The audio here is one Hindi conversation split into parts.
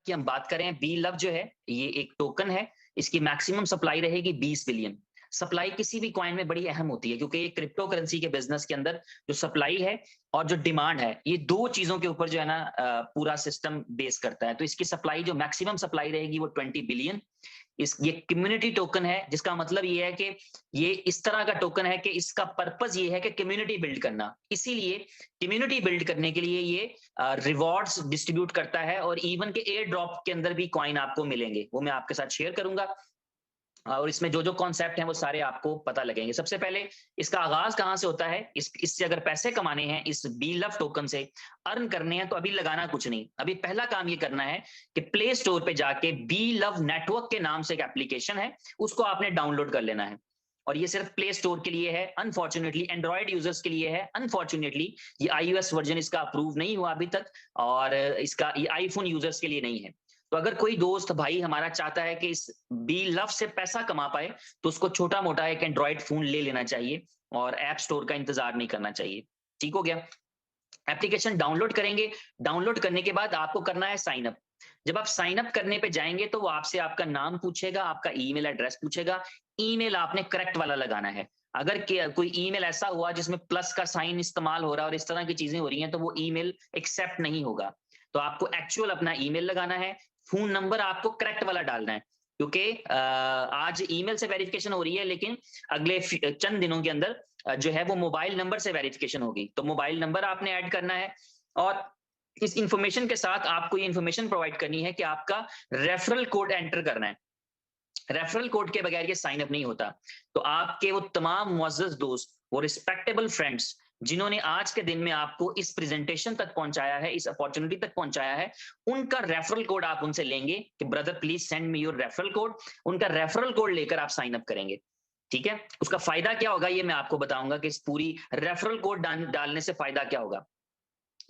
की हम बात करें, बी लव जो है ये एक टोकन है, इसकी मैक्सिमम सप्लाई रहेगी 20 बिलियन। सप्लाई किसी भी कॉइन में बड़ी अहम होती है क्योंकि ये क्रिप्टो करेंसी के बिजनेस के अंदर जो सप्लाई है और जो डिमांड है, ये दो चीजों के ऊपर जो है ना पूरा सिस्टम बेस करता है। तो इसकी सप्लाई जो मैक्सिमम सप्लाई रहेगी वो 20 बिलियन। इस ये कम्युनिटी टोकन है, जिसका मतलब ये है कि ये इस तरह का टोकन है कि इसका पर्पस ये है कि कम्युनिटी बिल्ड करना। इसीलिए कम्युनिटी बिल्ड करने के लिए ये रिवॉर्ड्स डिस्ट्रीब्यूट करता है और इवन के एयर ड्रॉप के अंदर भी कॉइन आपको मिलेंगे, वो मैं आपके साथ शेयर करूंगा। और इसमें जो जो कॉन्सेप्ट हैं वो सारे आपको पता लगेंगे। सबसे पहले इसका आगाज कहां से होता है, इससे अगर पैसे कमाने हैं, इस बी लव टोकन से अर्न करने हैं, तो अभी लगाना कुछ नहीं। अभी पहला काम ये करना है कि प्ले स्टोर पे जाके बी लव नेटवर्क के नाम से एक एप्लीकेशन है, उसको आपने डाउनलोड कर लेना है। और ये सिर्फ प्ले स्टोर के लिए है, अनफॉर्चुनेटली एंड्रॉइड यूजर्स के लिए है। अनफॉर्चुनेटली ये iOS वर्जन इसका अप्रूव नहीं हुआ अभी तक, और इसका ये आईफोन यूजर्स के लिए नहीं है। तो अगर कोई दोस्त भाई हमारा चाहता है कि इस बी लव से पैसा कमा पाए, तो उसको छोटा मोटा एक एंड्रॉइड फोन ले लेना चाहिए और ऐप स्टोर का इंतजार नहीं करना चाहिए। ठीक हो गया। एप्लीकेशन डाउनलोड करेंगे, डाउनलोड करने के बाद आपको करना है साइन अप। जब आप साइन अप करने पे जाएंगे तो वो आपसे आपका नाम पूछेगा, आपका ईमेल एड्रेस पूछेगा। ईमेल आपने करेक्ट वाला लगाना है। अगर कोई ईमेल ऐसा हुआ जिसमें प्लस का साइन इस्तेमाल हो रहा है और इस तरह की चीजें हो रही हैं, तो वो ईमेल एक्सेप्ट नहीं होगा। तो आपको एक्चुअल अपना ईमेल लगाना है। फोन नंबर आपको करेक्ट वाला डालना है, क्योंकि आज ईमेल से वेरिफिकेशन हो रही है, लेकिन अगले चंद दिनों के अंदर जो है वो मोबाइल नंबर से वेरिफिकेशन होगी। तो मोबाइल नंबर आपने ऐड करना है, और इस इंफॉर्मेशन के साथ आपको ये इंफॉर्मेशन प्रोवाइड करनी है कि आपका रेफरल कोड एंटर करना है। रेफरल कोड के बगैर ये साइन अप नहीं होता। तो आपके वो तमाम मुअज़्ज़ज़ दोस्त, वो रिस्पेक्टेबल फ्रेंड्स जिन्होंने आज के दिन में आपको इस प्रेजेंटेशन तक पहुंचाया है, इस अपॉर्चुनिटी तक पहुंचाया है, उनका रेफरल कोड आप उनसे लेंगे कि brother please send me your referral code. उनका रेफरल कोड लेकर आप साइन अप करेंगे। ठीक है। उसका फायदा क्या होगा ये मैं आपको बताऊंगा कि इस पूरी रेफरल कोड डालने से फायदा क्या होगा।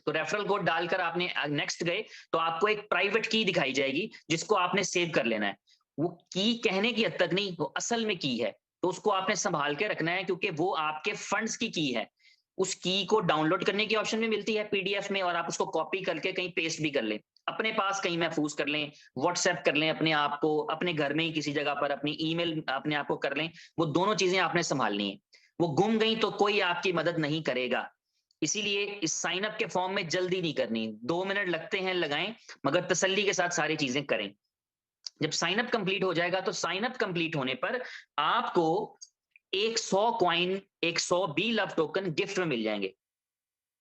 तो रेफरल कोड डालकर आपने नेक्स्ट गए, तो आपको एक प्राइवेट की दिखाई जाएगी जिसको आपने सेव कर लेना है। वो की कहने की हद तक नहीं, वो असल में की है। तो उसको आपने संभाल के रखना है, क्योंकि वो आपके फंड्स की है। उस की को डाउनलोड करने की ऑप्शन भी मिलती है पीडीएफ में, और आप उसको कॉपी करके कहीं पेस्ट भी कर लें, अपने पास कहीं महफूज कर लें, व्हाट्सएप कर लें अपने आप को, अपने घर में ही किसी जगह पर अपनी ईमेल अपने आप को कर लें। वो दोनों चीजें आपने संभालनी है। वो गुम गई तो कोई आपकी मदद नहीं करेगा। इसीलिए इस साइन अप के फॉर्म में जल्दी नहीं करनी, 2 मिनट लगते हैं लगाएं, मगर तसल्ली के साथ सारी चीजें करें। जब साइन अप कंप्लीट हो जाएगा, तो साइन अप कंप्लीट होने पर आपको एक 100 कॉइन, एक 100 बी लव टोकन गिफ्ट में मिल जाएंगे।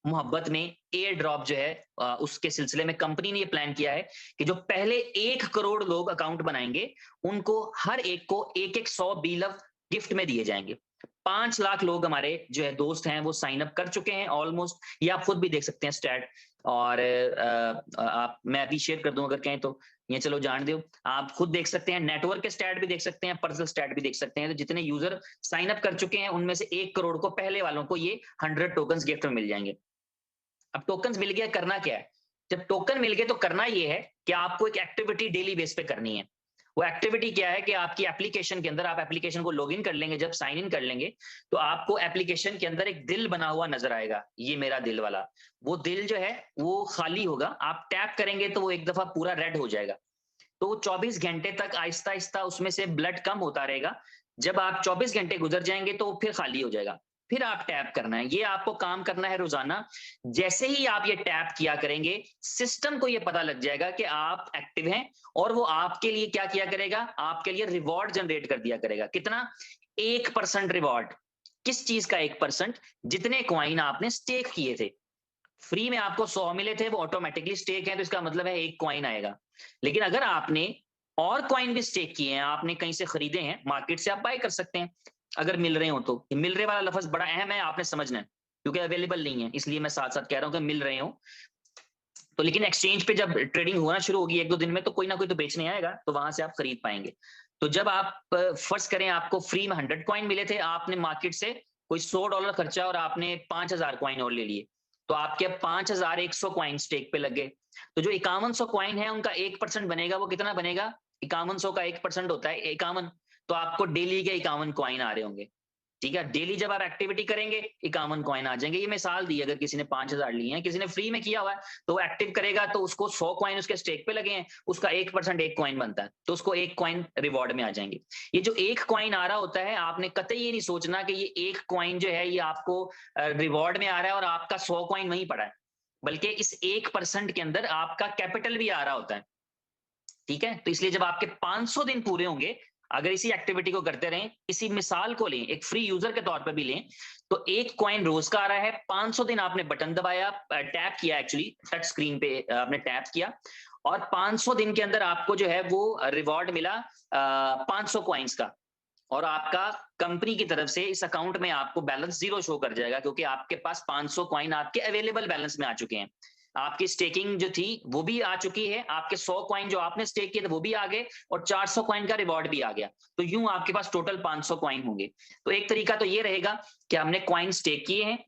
मोहब्बत में एयर ड्रॉप जो है उसके सिलसिले में कंपनी ने ये प्लान किया है कि जो पहले 1 करोड़ लोग अकाउंट बनाएंगे, उनको हर एक को एक एक 100 बी लव गिफ्ट में दिए जाएंगे। 5 लाख लोग हमारे जो है दोस्त हैं वो साइन अप कर चुके हैं ऑलमोस्ट। ये आप खुद भी देख सकते हैं स्टैट। और आप मैं अभी शेयर कर दूं अगर कहें तो, ये चलो जान दो, आप खुद देख सकते हैं, नेटवर्क के स्टैट भी देख सकते हैं, पर्सनल स्टैट भी देख सकते हैं। तो जितने यूजर साइन अप कर चुके हैं उनमें से 1 करोड़ को, पहले वालों को ये 100 टोकन गिफ्ट में मिल जाएंगे। अब टोकन मिल गया, करना क्या है। जब टोकन मिल गए तो करना ये है कि आपको एक एक्टिविटी डेली बेस पे करनी है। वो एक्टिविटी क्या है कि आपकी एप्लीकेशन के अंदर, आप एप्लीकेशन को लॉगिन कर लेंगे, जब साइन इन कर लेंगे, तो आपको एप्लीकेशन के अंदर एक दिल बना हुआ नजर आएगा, ये मेरा दिल वाला। वो दिल जो है वो खाली होगा, आप टैप करेंगे तो वो एक दफा पूरा रेड हो जाएगा। तो वो 24 घंटे तक आहिस्ता आहिस्ता उसमें से ब्लड कम होता रहेगा। जब आप 24 घंटे गुजर जाएंगे तो वो फिर खाली हो जाएगा। फिर आप टैप करना है, ये आपको काम करना है रोजाना। जैसे ही आप ये टैप किया करेंगे, सिस्टम को ये पता लग जाएगा कि आप एक्टिव हैं, और वो आपके लिए क्या किया करेगा, आपके लिए रिवॉर्ड जनरेट कर दिया करेगा। कितना? 1% रिवॉर्ड। किस चीज का 1%? जितने क्वाइन आपने स्टेक किए थे। फ्री में आपको 100 मिले थे, वो ऑटोमेटिकली स्टेक है, तो इसका मतलब है 1 कॉइन आएगा। लेकिन अगर आपने और कॉइन भी स्टेक किए हैं, आपने कहीं से खरीदे हैं, मार्केट से आप बाय कर सकते हैं अगर मिल रहे हो। तो मिल रहे वाला लफ्ज बड़ा अहम है, आपने समझना है, क्योंकि अवेलेबल नहीं है, इसलिए मैं साथ साथ कह रहा हूं कि मिल रहे हो। तो लेकिन एक्सचेंज पे जब ट्रेडिंग होना शुरू होगी 1-2 दिन में, तो कोई ना कोई तो बेचने आएगा, तो वहां से आप खरीद पाएंगे। तो जब आप फर्ज करें आपको फ्री में 100 कॉइन मिले थे, आपने मार्केट से कोई $100 खर्चा और आपने 5,000 कॉइन और ले लिए, तो आपके 5,100 कॉइन स्टेक पे लग गए। तो जो 5100 कॉइन है उनका 1% बनेगा, वो कितना बनेगा? 5100 का 1% होता है 51। तो आपको डेली के 51 कॉइन आ रहे होंगे। ठीक है, डेली जब आप एक्टिविटी करेंगे 51 कॉइन आ जाएंगे। ये मिसाल दी, अगर किसी ने 5000 लिए हैं, किसी ने फ्री में किया हुआ है, तो वो एक्टिव करेगा तो उसको 100 कॉइन उसके स्टेक पे लगे हैं, उसका 1% 1 कॉइन बनता है, तो उसको 1 कॉइन रिवॉर्ड में आ जाएंगे। ये जो 1 कॉइन आ रहा होता है, आपने कतई ये नहीं सोचना कि ये 1 कॉइन जो है ये आपको रिवॉर्ड में आ रहा है और आपका 100 कॉइन वहीं पड़ा है, बल्कि इस 1% के अंदर आपका कैपिटल भी आ रहा होता है। ठीक है, तो इसलिए जब आपके 500 दिन पूरे होंगे, अगर इसी एक्टिविटी को करते रहें, इसी मिसाल को लें, एक फ्री यूजर के तौर पर भी लें, तो 1 कॉइन रोज का आ रहा है। 500 दिन आपने बटन दबाया, टैप किया, एक्चुअली टच स्क्रीन पे आपने टैप किया, और 500 दिन के अंदर आपको जो है वो रिवॉर्ड मिला 500 कॉइन्स का, और आपका कंपनी की तरफ से इस अकाउंट में आपको बैलेंस 0 शो कर जाएगा, क्योंकि आपके पास 500 कॉइन आपके अवेलेबल बैलेंस में आ चुके हैं। आपकी स्टेकिंग जो थी वो भी आ चुकी है, आपके 100 कॉइन जो आपने स्टेक किए थे वो भी आ गए, और 400 कॉइन का रिवॉर्ड भी आ गया, तो यूं आपके पास टोटल 500 कॉइन होंगे। तो एक तरीका तो ये रहेगा कि हमने कॉइन स्टेक किए हैं,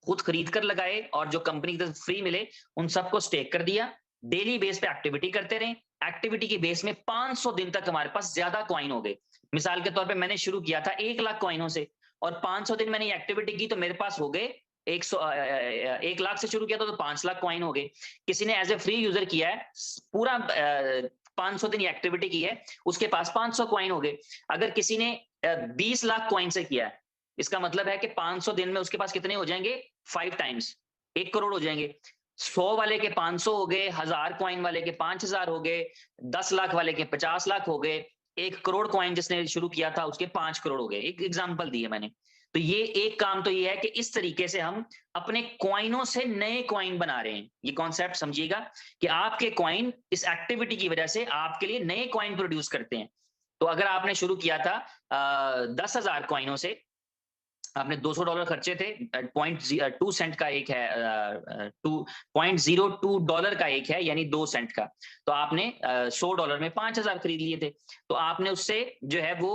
खुद खरीद कर लगाए, और जो कंपनी की तरफ फ्री मिले उन सबको स्टेक कर दिया, डेली बेस पे एक्टिविटी करते रहे, एक्टिविटी की बेस में 500 दिन तक हमारे पास ज्यादा कॉइन हो गए। मिसाल के तौर पे मैंने शुरू किया था 1 लाख कॉइनों से, और 500 दिन मैंने एक्टिविटी की तो मेरे पास हो गए 1 लाख से शुरू किया था तो 5 लाख कॉइन हो गए। किसी ने एज ए फ्री यूजर किया है, पूरा 500 दिन एक्टिविटी की है, उसके पास 500 कॉइन हो गए। अगर किसी ने 20 लाख कॉइन से किया है, इसका मतलब है कि 500 दिन में उसके पास कितने हो जाएंगे, 5 टाइम्स 1 करोड़ हो जाएंगे। 100 वाले के 500 हो गए, 1000 कॉइन वाले के 5000 हो गए, 10 लाख वाले के 50 लाख हो गए, 1 करोड़ कॉइन जिसने शुरू किया था उसके 5 करोड़ हो गए। एक एग्जांपल दी है मैंने। तो ये एक काम तो ये है कि इस तरीके से हम अपने कॉइनों से नए कॉइन बना रहे हैं। ये कॉन्सेप्ट समझिएगा कि आपके कॉइन इस एक्टिविटी की वजह से आपके लिए नए कॉइन प्रोड्यूस करते हैं। तो अगर आपने शुरू किया था 10,000 कॉइनों से, आपने $200 खर्चे थे, 0.2 सेंट का एक है, 2.02 डॉलर का एक है, यानी 2 सेंट का, तो आपने $100 में 5,000 खरीद लिए थे, तो आपने उससे जो है वो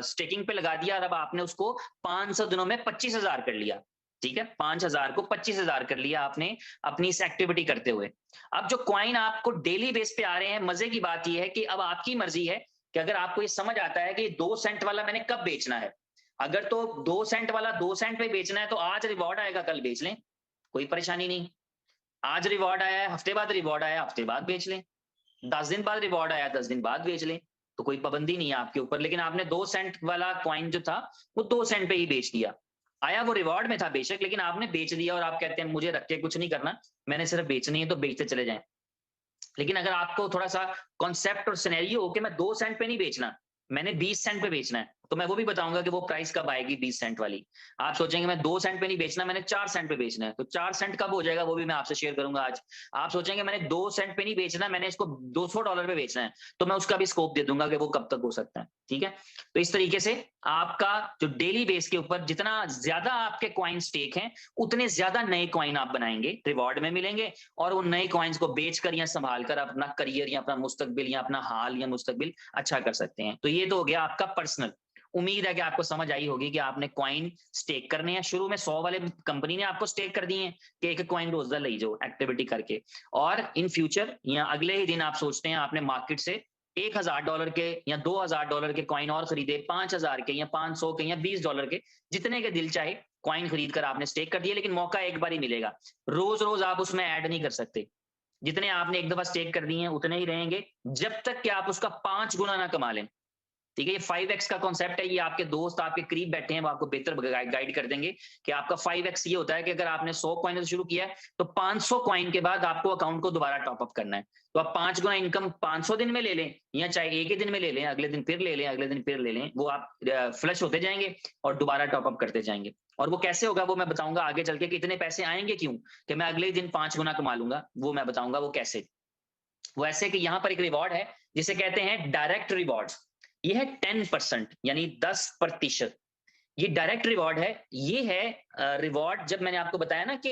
स्टेकिंग पे लगा दिया, और अब आपने उसको 500 दिनों में 25,000 कर लिया। ठीक है, 5,000 को 25,000 कर लिया आपने अपनी इस एक्टिविटी करते हुए। अब जो कॉइन आपको डेली बेस पे आ रहे हैं, मजे की बात यह है कि अब आपकी मर्जी है कि अगर आपको ये समझ आता है कि 2 सेंट वाला मैंने कब बेचना है, अगर तो 2 सेंट वाला 2 सेंट पे बेचना है तो आज रिवॉर्ड आएगा कल बेच लें, कोई परेशानी नहीं। आज रिवॉर्ड आया है, हफ्ते बाद रिवॉर्ड आया, हफ्ते बाद बेच लें। 10 दिन बाद रिवॉर्ड आया, 10 दिन बाद बेच लें, तो कोई पाबंदी नहीं है आपके ऊपर। लेकिन आपने 2 सेंट वाला कॉइन जो था वो 2 सेंट पे ही बेच दिया। आया वो रिवॉर्ड में था बेशक, लेकिन आपने बेच दिया, और आप कहते हैं मुझे रख के कुछ नहीं करना, मैंने सिर्फ बेचनी है तो बेचते चले जाएं। लेकिन अगर आपको थोड़ा सा कॉन्सेप्ट और सिनेरियो हो कि मैं 2 सेंट पे नहीं बेचना, मैंने 20 सेंट पे बेचना है, तो मैं वो भी बताऊंगा कि वो प्राइस कब आएगी 20 सेंट वाली। आप सोचेंगे मैं 2 सेंट पे नहीं बेचना, मैंने 4 सेंट पे बेचना है, तो 4 सेंट कब हो जाएगा वो भी मैं आपसे शेयर करूंगा आज। आप सोचेंगे मैंने 2 सेंट पे नहीं बेचना, मैंने इसको $200 पे बेचना है, तो मैं उसका भी स्कोप दे दूंगा कि वो कब तक हो सकता है। ठीक है, तो इस तरीके से आपका जो डेली बेस के ऊपर जितना ज्यादा आपके कॉइन स्टेक हैं, उतने ज्यादा नए कॉइन आप बनाएंगे, रिवॉर्ड में मिलेंगे, और उन नए कॉइन्स को बेचकर या संभाल कर अपना करियर या अपना मुस्तकबिल या अपना हाल या मुस्तकबिल अच्छा कर सकते हैं। तो ये तो हो गया आपका पर्सनल। उम्मीद है कि आपको समझ आई होगी कि आपने कॉइन स्टेक करने हैं। शुरू में 100 वाले कंपनी ने आपको स्टेक कर दिए हैं कि एक कॉइन रोज ले जाओ एक्टिविटी करके, और इन फ्यूचर या अगले ही दिन आप सोचते हैं आपने मार्केट से $1,000 के या $2,000 के कॉइन और खरीदे, 5,000 के या 500 के या $20 के, जितने के दिल चाहे कॉइन खरीद कर आपने स्टेक कर दिए। लेकिन मौका एक बार ही मिलेगा, रोज रोज आप उसमें ऐड नहीं कर सकते। जितने आपने एक दफा स्टेक कर दिए हैं उतने ही रहेंगे, जब तक कि आप उसका 5 गुना ना कमा लें। ठीक है, ये 5x का कॉन्सेप्ट है, ये आपके दोस्त आपके करीब बैठे हैं वो आपको बेहतर गाइड कर देंगे कि आपका 5x ये होता है कि अगर आपने 100 कॉइन से शुरू किया है तो 500 कॉइन के बाद आपको अकाउंट को दोबारा टॉपअप करना है। तो आप 5 गुना इनकम 500 दिन में ले लें, या चाहे एक ही दिन में ले लें, अगले दिन फिर ले लें, अगले दिन फिर ले लें, वो आप फ्लश होते जाएंगे और दोबारा टॉपअप करते जाएंगे। और वो कैसे होगा वो मैं बताऊंगा आगे चल के, कि इतने पैसे आएंगे क्यों कि मैं अगले दिन 5 गुना कमा लूंगा, वो मैं बताऊंगा वो कैसे। वो ऐसे कि यहाँ पर एक रिवॉर्ड है जिसे कहते हैं डायरेक्ट रिवॉर्ड्स। ये है 10%, यानी 10%। ये डायरेक्ट रिवॉर्ड है। ये है रिवॉर्ड, जब मैंने आपको बताया ना कि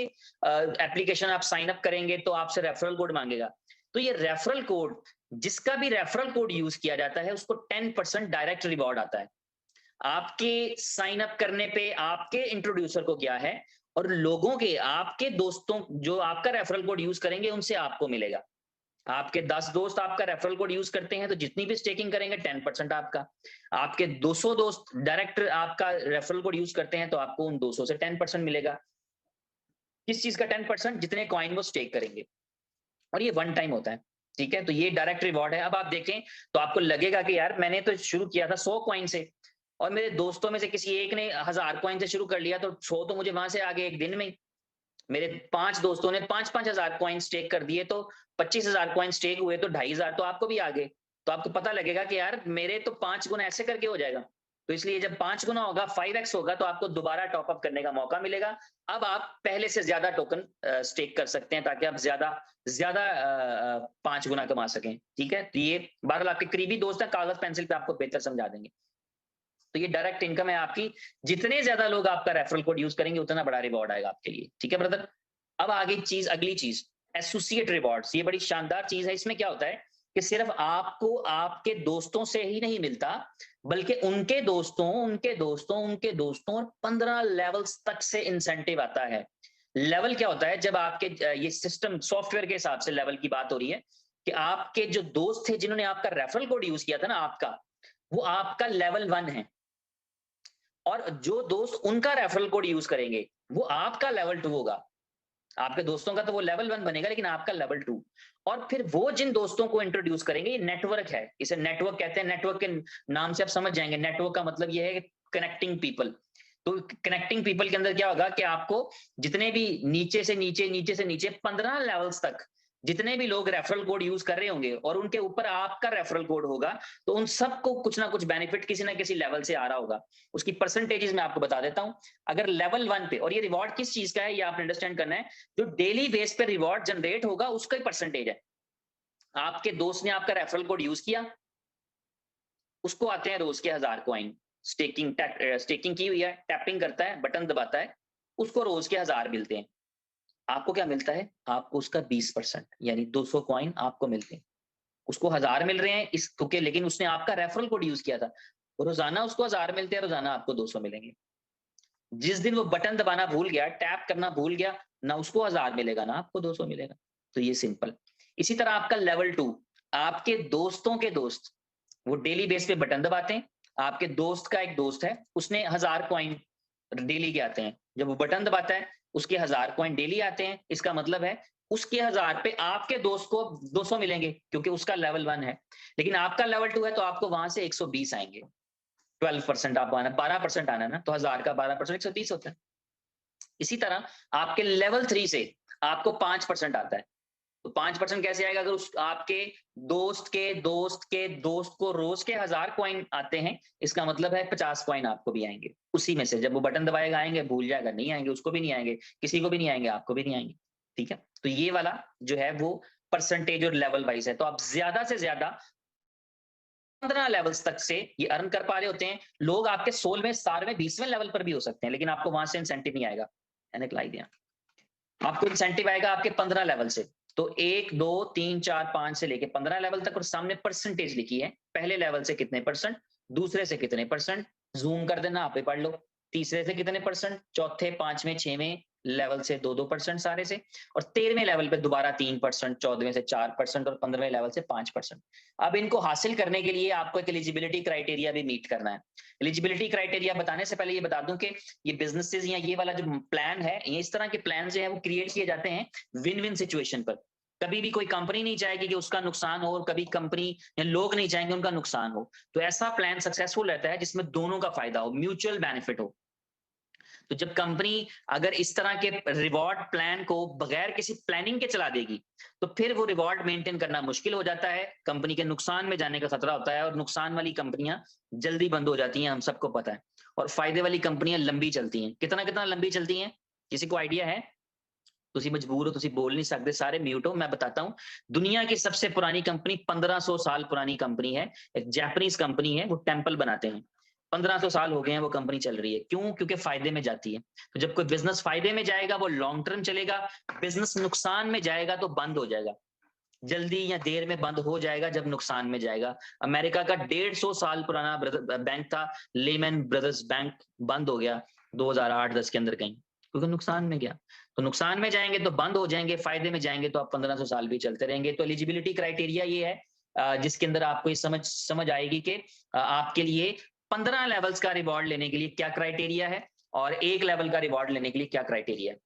एप्लीकेशन आप साइन अप करेंगे तो आपसे रेफरल कोड मांगेगा, तो ये रेफरल कोड, जिसका भी रेफरल कोड यूज किया जाता है उसको 10% डायरेक्ट रिवॉर्ड आता है। आपके साइन अप करने पे आपके इंट्रोड्यूसर को क्या है, और लोगों के, आपके दोस्तों जो आपका रेफरल कोड यूज करेंगे उनसे आपको मिलेगा। आपके 10 दोस्त आपका रेफरल कोड यूज करते हैं तो जितनी भी स्टेकिंग करेंगे 10% आपका। आपके 200 दोस्त डायरेक्ट आपका रेफरल कोड यूज करते हैं तो आपको उन 200 से 10% मिलेगा। किस चीज का 10%? जितने कॉइन वो स्टेक करेंगे, और ये वन टाइम होता है। ठीक है, तो ये डायरेक्ट रिवॉर्ड है। अब आप देखें तो आपको लगेगा कि यार मैंने तो शुरू किया था 100 कॉइन से, और मेरे दोस्तों में से किसी एक ने 1000 कॉइन से शुरू कर लिया, तो 100 तो मुझे वहां से आगे एक दिन में ही। मेरे 5 दोस्तों ने 5-5 हजार कॉइन स्टेक कर दिए, तो 25,000 कॉइन स्टेक हुए, तो 2,500 तो आपको भी आ गए। तो आपको पता लगेगा कि यार मेरे तो 5 गुना ऐसे करके हो जाएगा। तो इसलिए जब 5 गुना होगा, 5x होगा, तो आपको दोबारा टॉपअप करने का मौका मिलेगा। अब आप पहले से ज्यादा टोकन स्टेक कर सकते हैं, ताकि आप ज्यादा ज्यादा 5 गुना कमा सकें। ठीक है, तो ये बहरहाल आपके करीबी दोस्त है, कागज पेंसिल पे आपको बेहतर समझा देंगे। तो ये डायरेक्ट इनकम है आपकी। जितने ज्यादा लोग आपका रेफरल कोड यूज करेंगे, उतना बड़ा रिवॉर्ड आएगा आपके लिए। ठीक है ब्रदर। अब आगे चीज, अगली चीज, एसोसिएट रिवॉर्ड्स। ये बड़ी शानदार चीज है। इसमें क्या होता है कि सिर्फ आपको आपके दोस्तों से ही नहीं मिलता, बल्कि उनके दोस्तों और 15 लेवल्स तक से इंसेंटिव आता है। लेवल क्या होता है? जब आपके ये सिस्टम सॉफ्टवेयर के हिसाब से लेवल की बात हो रही है कि आपके जो दोस्त थे जिन्होंने आपका रेफरल कोड यूज किया था ना आपका, वो आपका लेवल 1 है। और जो दोस्त उनका रेफरल कोड यूज करेंगे, वो आपका लेवल 2 होगा। आपके दोस्तों का तो वो लेवल 1 बनेगा, लेकिन आपका लेवल 2। और फिर वो जिन दोस्तों को इंट्रोड्यूस करेंगे, ये नेटवर्क है, इसे नेटवर्क कहते हैं। नेटवर्क के नाम से आप समझ जाएंगे, नेटवर्क का मतलब ये है कि कनेक्टिंग पीपल। तो कनेक्टिंग पीपल के अंदर क्या होगा कि आपको जितने भी नीचे से नीचे 15 लेवल्स तक जितने भी लोग रेफरल कोड यूज कर रहे होंगे, और उनके ऊपर आपका रेफरल कोड होगा, तो उन सबको कुछ ना कुछ बेनिफिट किसी ना किसी लेवल से आ रहा होगा। उसकी परसेंटेजेस मैं आपको बता देता हूं। अगर लेवल 1 पे, और ये रिवॉर्ड किस चीज का है ये आपने अंडरस्टैंड करना है, जो डेली बेस पे रिवॉर्ड जनरेट होगा उसका ही परसेंटेज है। आपके दोस्त ने आपका रेफरल कोड यूज किया, उसको आते हैं रोज के 1000 कॉइन। स्टेकिंग की हुई है, टैपिंग करता है, बटन दबाता है, उसको रोज के 1000 मिलते हैं। आपको क्या मिलता है? आपको उसका 20%, यानी 200 कॉइन आपको मिलते हैं। उसको 1000 मिल रहे हैं इस क्योंकि, लेकिन उसने आपका रेफरल कोड यूज किया था। रोजाना उसको 1000 मिलते हैं, रोजाना आपको 200 मिलेंगे। जिस दिन वो बटन दबाना भूल गया, टैप करना भूल गया, ना उसको 1000 मिलेगा, ना आपको 200 मिलेगा। तो ये सिंपल। इसी तरह आपका लेवल 2, आपके दोस्तों के दोस्त, वो डेली बेस पे बटन दबाते हैं। आपके दोस्त का एक दोस्त है, उसने 1000 कॉइन डेली के आते हैं। जब वो बटन दबाता है, उसके 1000 कॉइन डेली आते हैं। इसका मतलब है उसके 1000 पे आपके दोस्त को 200 मिलेंगे, क्योंकि उसका लेवल 1 है। लेकिन आपका लेवल 2 है, तो आपको वहां से 120 आएंगे। 12% आप आना, 12% आना ना, तो 1000 का 12% 120 होता है। इसी तरह आपके लेवल 3 से आपको 5% आता है। तो 5% कैसे आएगा? अगर उस आपके दोस्त को रोज के 1000 कॉइन आते हैं, इसका मतलब है 50 कॉइन आपको भी आएंगे उसी में से। जब वो बटन दबाएगा आएंगे, भूल जाएगा नहीं आएंगे, उसको भी नहीं आएंगे, किसी को भी नहीं आएंगे, आपको भी नहीं आएंगे। ठीक है, तो ये वाला जो है वो परसेंटेज और लेवल वाइज है। तो आप ज्यादा से ज्यादा 15 लेवल्स तक से ये अर्न कर पा रहे होते हैं। लोग आपके 16वें, 17वें, 20वें लेवल पर भी हो सकते हैं, लेकिन आपको वहां से इंसेंटिव नहीं आएगा। मैंने लाई दिया, आपको इंसेंटिव आएगा आपके 15 लेवल से। तो 1 2 3 4 5 से लेके 15 लेवल तक, और सामने परसेंटेज लिखी है, पहले लेवल से कितने परसेंट, दूसरे से कितने परसेंट, जूम कर देना, आप ही पढ़ लो। तीसरे से कितने परसेंट, चौथे, पांचवें, छठवें लेवल से 2-2% सारे से, और 13वें लेवल पे दोबारा 3%, 14वें से 4%, और 15वें लेवल से 5%। अब इनको हासिल करने के लिए आपको एक एलिजिबिलिटी क्राइटेरिया भी मीट करना है। एलिजिबिलिटी क्राइटेरिया बताने से पहले ये बता दूं कि ये बिजनेसेस या ये वाला जो प्लान है, ये इस तरह के प्लान जो है वो क्रिएट किए जाते हैं विन विन सिचुएशन पर। कभी भी कोई कंपनी नहीं चाहेगी कि उसका नुकसान हो, और कभी कंपनी या लोग नहीं चाहेंगे उनका नुकसान हो। तो ऐसा प्लान सक्सेसफुल रहता है जिसमें दोनों का फायदा हो, म्यूचुअल बेनिफिट हो। तो जब कंपनी अगर इस तरह के रिवॉर्ड प्लान को बगैर किसी प्लानिंग के चला देगी, तो फिर वो रिवॉर्ड मेंटेन करना मुश्किल हो जाता है, कंपनी के नुकसान में जाने का खतरा होता है, और नुकसान वाली कंपनियां जल्दी बंद हो जाती हैं, हम सबको पता है। और फायदे वाली कंपनियां लंबी चलती हैं। कितना कितना लंबी चलती हैं, किसी को आइडिया है? तुसी मजबूर हो, तुसी बोल नहीं सकते, सारे म्यूट हो, मैं बताता हूं। दुनिया की सबसे पुरानी कंपनी, 1500 साल पुरानी कंपनी है, एक जापानीज कंपनी है, वो टेम्पल बनाते हैं। 1500 साल हो गए हैं वो कंपनी चल रही है। क्यों? क्योंकि फायदे में जाती है। तो जब कोई बिजनेस फायदे में जाएगा वो लॉन्ग टर्म चलेगा, बिजनेस नुकसान में जाएगा तो बंद हो जाएगा, जल्दी या देर में बंद हो जाएगा जब नुकसान में जाएगा। अमेरिका का 150 साल पुराना बैंक था, लेमैन ब्रदर्स बैंक, बंद हो गया 2008-10 के अंदर कहीं। क्योंकि नुकसान में गया। तो नुकसान में जाएंगे तो बंद हो जाएंगे, फायदे में जाएंगे तो आप 1500 साल भी चलते रहेंगे। तो एलिजिबिलिटी क्राइटेरिया ये है जिसके अंदर आपको ये समझ आएगी कि आपके लिए 15 लेवल्स का रिवॉर्ड लेने के लिए क्या क्राइटेरिया है और 1 लेवल का रिवॉर्ड लेने के लिए क्या क्राइटेरिया है।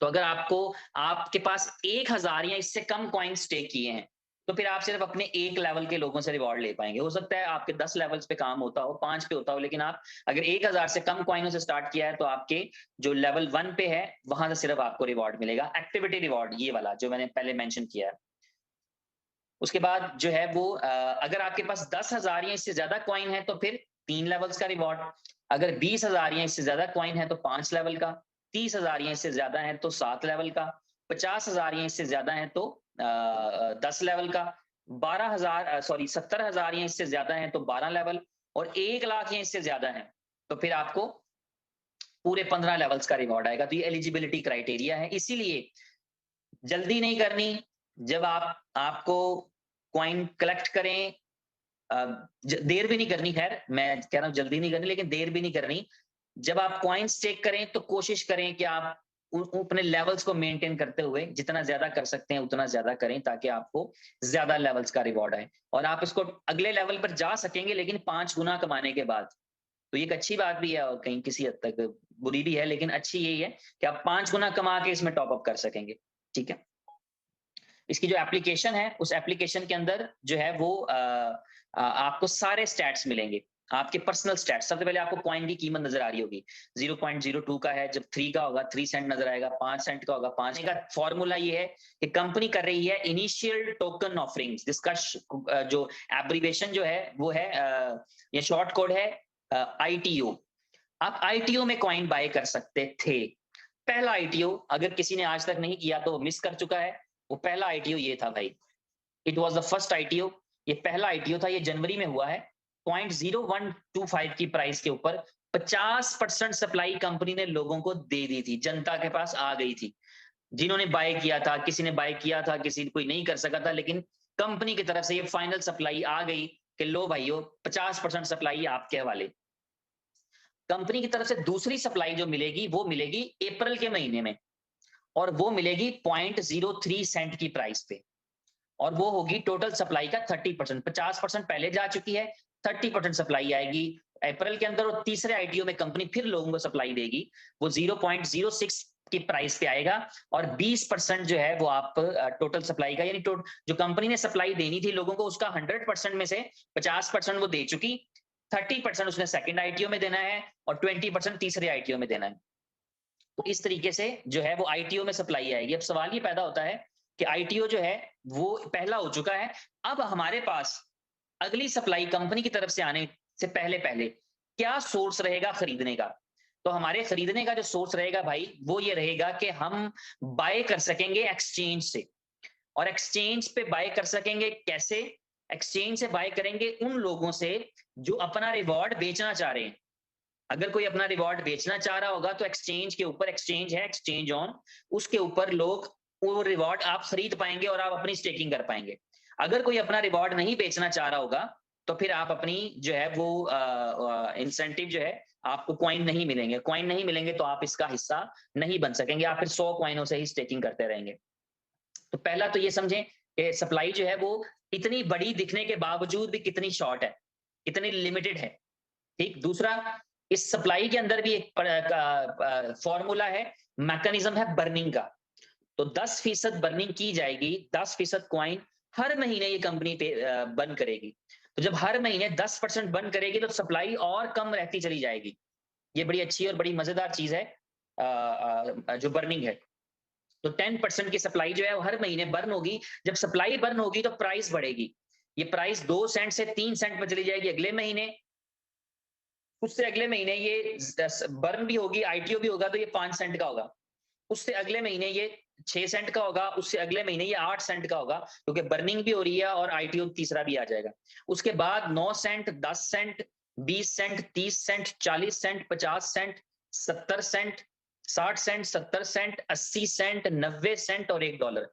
तो अगर आपके पास 1000 या इससे कम कॉइन स्टेक किए हैं तो फिर आप सिर्फ अपने 1 लेवल के लोगों से रिवॉर्ड ले पाएंगे। हो सकता है आपके 10 लेवल्स पे काम होता हो, 5 पे होता हो, लेकिन आप अगर 1000 से कम कॉइनों से स्टार्ट किया है तो आपके जो लेवल 1 पे है वहां से सिर्फ आपको रिवॉर्ड मिलेगा, एक्टिविटी रिवॉर्ड, ये वाला जो मैंने पहले मेंशन किया है। उसके बाद जो है वो अगर आपके पास 10,000 या इससे ज्यादा कॉइन है तो फिर 3 लेवल्स का रिवॉर्ड। अगर 20,000 या इससे ज्यादा कॉइन है तो 5 लेवल का। 30,000 या इससे ज्यादा है तो 7 लेवल का। 50,000 या इससे ज्यादा है तो 10 लेवल का। 70,000 या इससे ज्यादा है तो 12 लेवल। और 1 लाख या इससे ज्यादा है तो फिर आपको पूरे 15 लेवल्स का रिवॉर्ड आएगा। तो ये एलिजिबिलिटी क्राइटेरिया है। इसीलिए जल्दी नहीं करनी। जब आपको कॉइन कलेक्ट करें, देर भी नहीं करनी, खैर मैं कह रहा हूं जल्दी नहीं करनी लेकिन देर भी नहीं करनी। जब आप कॉइन स्टेक करें तो कोशिश करें कि आप अपने लेवल्स को मेंटेन करते हुए जितना ज्यादा कर सकते हैं उतना ज्यादा करें ताकि आपको ज्यादा लेवल्स का रिवॉर्ड आए और आप इसको अगले लेवल पर जा सकेंगे लेकिन 5 गुना कमाने के बाद। तो ये एक अच्छी बात भी है और कहीं किसी हद तक बुरी भी है, लेकिन अच्छी यही है कि आप 5 गुना कमा के इसमें टॉप अप कर सकेंगे। ठीक है। इसकी जो एप्लीकेशन है उस एप्लीकेशन के अंदर जो है वो आपको सारे स्टैट्स मिलेंगे, आपके पर्सनल स्टैट्स। सबसे पहले आपको कॉइन की कीमत नजर आ रही होगी, 0.02 का है, जब 3 का होगा 3 सेंट नजर आएगा, 5 सेंट का होगा 5 का। फॉर्मूला ये है कि कंपनी कर रही है इनिशियल टोकन ऑफरिंग्स, जिसका जो एब्रीवेशन जो है वो है ये शॉर्ट कोड है ITO। आप ITO में कॉइन बाय कर सकते थे। पहला ITO अगर किसी ने आज तक नहीं किया तो मिस कर चुका है। वो पहला ITO ये था भाई, it was the first ITO। ये पहला ITO था, ये जनवरी में हुआ है। 0.0125 की प्राइस के ऊपर 50% सप्लाई कंपनी ने लोगों को दे दी थी, जनता के पास आ गई थी। जिन्होंने बाय किया था, किसी ने बाय किया था, किसी कोई नहीं कर सका था, लेकिन कंपनी की तरफ से ये फाइनल सप्लाई आ गई कि लो भाइयों 50% सप्लाई आपके हवाले। कंपनी की तरफ से दूसरी सप्लाई जो मिलेगी वो मिलेगी अप्रैल के महीने में और वो मिलेगी 0.03 सेंट की प्राइस पे और वो होगी टोटल सप्लाई का 30%। 50% पहले जा चुकी है, 30% सप्लाई आएगी अप्रैल के अंदर और तीसरे ITO में कंपनी फिर लोगों को सप्लाई देगी, वो 0.06 की प्राइस पे आएगा और 20% जो है वो आप टोटल सप्लाई का, यानी जो कंपनी ने सप्लाई देनी थी लोगों को उसका 100% में से 50% वो दे चुकी, 30% उसने सेकंड ITO में देना है और 20% तीसरे ITO में देना है। तो इस तरीके से जो है वो ITO में सप्लाई आएगी। अब सवाल ये पैदा होता है कि ITO जो है वो पहला हो चुका है, अब हमारे पास अगली सप्लाई कंपनी की तरफ से आने से पहले पहले क्या सोर्स रहेगा खरीदने का। तो हमारे खरीदने का जो सोर्स रहेगा भाई वो ये रहेगा कि हम बाय कर सकेंगे एक्सचेंज से। और एक्सचेंज पे बाय कर सकेंगे कैसे? एक्सचेंज से बाय करेंगे उन लोगों से जो अपना रिवॉर्ड बेचना चाह रहे हैं। अगर कोई अपना रिवॉर्ड बेचना चाह रहा होगा तो एक्सचेंज के ऊपर, एक्सचेंज है एक्सचेंज ऑन, उसके ऊपर लोग वो रिवॉर्ड आप खरीद पाएंगे और आप अपनी स्टेकिंग कर पाएंगे। अगर कोई अपना रिवॉर्ड नहीं बेचना चाह रहा होगा तो फिर आप अपनी जो है वो इंसेंटिव जो है आपको कॉइन नहीं मिलेंगे। कॉइन नहीं मिलेंगे तो आप इसका हिस्सा नहीं बन सकेंगे, आप फिर 100 कॉइनों से ही स्टेकिंग करते रहेंगे। तो पहला तो ये समझें कि सप्लाई जो है वो इतनी बड़ी दिखने के बावजूद भी कितनी शॉर्ट है, कितनी लिमिटेड है। ठीक। दूसरा, इस सप्लाई के अंदर भी एक फॉर्मूला है, मैकेनिज्म है बर्निंग का। तो 10% बर्निंग की जाएगी, 10% क्वाइन हर महीने ये कंपनी पे बर्न करेगी। तो जब हर महीने 10% बर्न करेगी तो सप्लाई और कम रहती चली जाएगी। ये बड़ी अच्छी और बड़ी मजेदार चीज है जो बर्निंग है। तो 10% की सप्लाई जो है वो हर महीने बर्न होगी। जब सप्लाई बर्न होगी तो प्राइस बढ़ेगी। ये प्राइस 2 सेंट से 3 सेंट पर चली जाएगी अगले महीने, उससे अगले महीने ये बर्न भी होगी, ITO भी होगा तो ये 5 सेंट का होगा, उससे अगले महीने ये 6 सेंट का होगा, उससे अगले महीने ये 8 सेंट का होगा क्योंकि बर्निंग भी हो रही है और ITO तीसरा भी आ जाएगा। उसके बाद 9 cent, 10 cent, 20 cent, 30 cent, 40 cent, 50 cent, 70 cent, 60 cent, 70 cent, 80 cent, 90 cent और $1।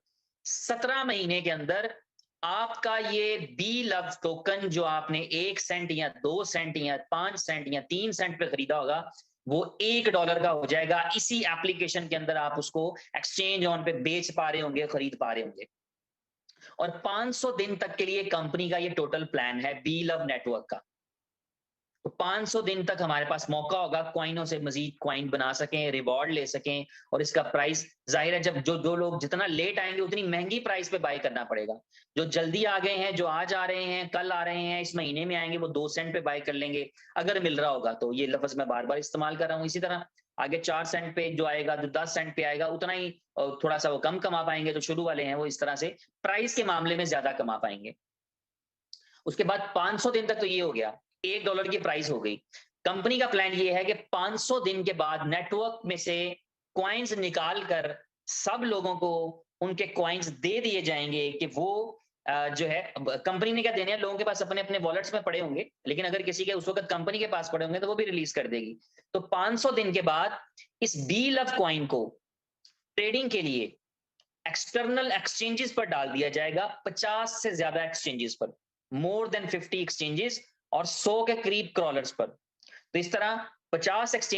17 महीने के अंदर आपका ये बी लव टोकन जो आपने 1 सेंट या 2 सेंट या 5 सेंट या 3 सेंट पे खरीदा होगा, वो $1 का हो जाएगा। इसी एप्लीकेशन के अंदर आप उसको एक्सचेंज ऑन पे बेच पा रहे होंगे, खरीद पा रहे होंगे। और 500 दिन तक के लिए कंपनी का ये टोटल प्लान है बी लव नेटवर्क का। तो 500 दिन तक हमारे पास मौका होगा कॉइनों से मजीद कॉइन बना सकें, रिवॉर्ड ले सकें। और इसका प्राइस जाहिर है, जब जो जो लोग जितना लेट आएंगे उतनी महंगी प्राइस पे बाय करना पड़ेगा। जो जल्दी आ गए हैं, जो आज आ रहे हैं, कल आ रहे हैं, इस महीने में आएंगे, वो 2 सेंट पे बाय कर लेंगे अगर मिल रहा होगा तो। ये लफ्ज मैं बार बार इस्तेमाल कर रहा हूँ। इसी तरह आगे 4 सेंट पे जो आएगा, जो 10 सेंट पे आएगा, उतना ही थोड़ा सा वो कम कमा पाएंगे। जो शुरू वाले हैं वो इस तरह से प्राइस के मामले में ज्यादा कमा पाएंगे। उसके बाद 500 दिन तक तो ये हो गया, $1 की प्राइस हो गई। कंपनी का प्लान ये है कि 500 दिन के बाद नेटवर्क में से कॉइन्स निकाल कर सब लोगों को उनके कॉइन्स दे दिए जाएंगे कि वो जो है, कंपनी ने क्या देने हैं, लोगों के पास अपने अपने वॉलेट्स में पड़े होंगे, लेकिन अगर किसी के उस वक्त कंपनी के पास पड़े होंगे तो वो भी रिलीज कर देगी। तो 500 दिन के बाद इस बी लव कॉइन को ट्रेडिंग के लिए एक्सटर्नल एक्सचेंजेस पर डाल दिया जाएगा, 50 से ज्यादा एक्सचेंजेस पर, मोर देन 50 एक्सचेंजेस, और 100 के करीब क्रॉलर्स पर। तो इस तरह 50 एक्सचेंज